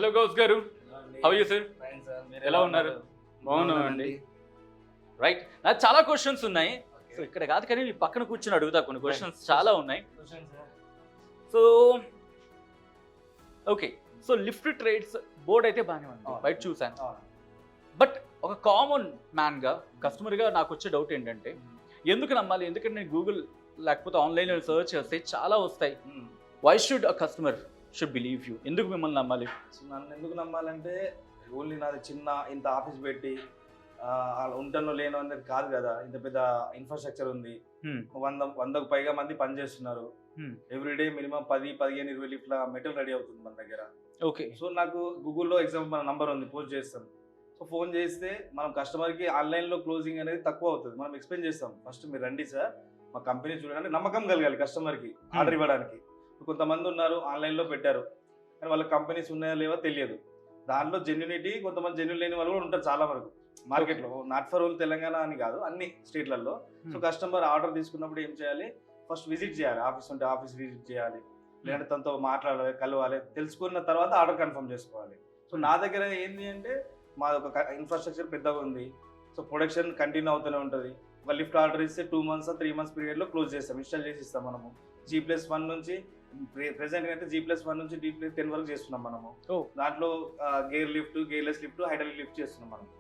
Hello Ghouse గారు, how you sir? Fine sir, మీరు ఎలా ఉన్నారు? బాగున్నామండి. రైట్, నాకు చాలా క్వశ్చన్స్ ఉన్నాయి. సో ఇక్కడ కాదు కానీ మీ పక్కన కూర్చొని అడుగుతా, కొన్ని క్వశ్చన్స్ చాలా ఉన్నాయి. So okay, so lift trades board అయితే బాగానే ఉంది, బయట చూసాను. బట్ ఒక కామన్ మ్యాన్గా, కస్టమర్గా నాకు వచ్చే డౌట్ ఏంటంటే, ఎందుకు నమ్మాలి? ఎందుకంటే నేను గూగుల్ లేకపోతే ఆన్లైన్లో సర్చ్ చేస్తే చాలా వస్తాయి. Why should a customer should believe you? ఎందుకు మిమ్మల్ని నమ్మాలి? నన్ను ఎందుకు నమ్మాలంటే, ఓన్లీ నాది చిన్న ఇంత ఆఫీస్ పెట్టి ఉంటనో లేనో అనేది కాదు కదా. ఇంత పెద్ద ఇన్ఫ్రాస్ట్రక్చర్ ఉంది, 100కు పైగా మంది పని చేస్తున్నారు. ఎవ్రీడే మినిమం 10-15-20 లిఫ్ట్ల మెటీరియల్ రెడీ అవుతుంది మన దగ్గర. ఓకే, సో నాకు గూగుల్లో ఎగ్జాంపుల్ మన నంబర్ ఉంది, పోస్ట్ చేస్తాం. సో ఫోన్ చేస్తే మనం కస్టమర్కి ఆన్లైన్లో క్లోజింగ్ అనేది తక్కువ అవుతుంది. మనం ఎక్స్ప్లెయిన్ చేస్తాం, ఫస్ట్ మీరు రండి సార్, మా కంపెనీ చూడండి, నమ్మకం కలగాలి కస్టమర్కి ఆర్డర్ ఇవ్వడానికి. కొంతమంది ఉన్నారు ఆన్లైన్లో పెట్టారు కానీ వాళ్ళ కంపెనీస్ ఉన్నాయో లేవో తెలియదు. దాంట్లో జెన్యునిటీ, కొంతమంది జెన్యున్ లేని వాళ్ళు కూడా ఉంటారు చాలా వరకు మార్కెట్లో. నాట్ ఫర్ ఓన్లీ తెలంగాణ అని కాదు, అన్ని స్టేట్లలో. సో కస్టమర్ ఆర్డర్ తీసుకున్నప్పుడు ఏం చేయాలి? ఫస్ట్ విజిట్ చేయాలి, ఆఫీస్ ఉంటే ఆఫీస్ విజిట్ చేయాలి, లేదంటే తనతో మాట్లాడాలి, కలవాలి, తెలుసుకున్న తర్వాత ఆర్డర్ కన్ఫర్మ్ చేసుకోవాలి. సో నా దగ్గర ఏంటి అంటే, మాది ఒక ఇన్ఫ్రాస్ట్రక్చర్ పెద్దగా ఉంది. సో ప్రొడక్షన్ కంటిన్యూ అవుతూనే ఉంటుంది. ఒక లిఫ్ట్ ఆర్డర్ ఇస్తే 2 months 3 months పీరియడ్లో క్లోజ్ చేస్తాం, ఇన్స్టాల్ చేసి ఇస్తాం మనము. G+1 నుంచి ప్రెసెంట్ అయితే G+1 నుంచి D+10 వరకు చేస్తున్నాం మనము. దాంట్లో gear lift, gearless lift, hydraulic lift చేస్తున్నాం మనం.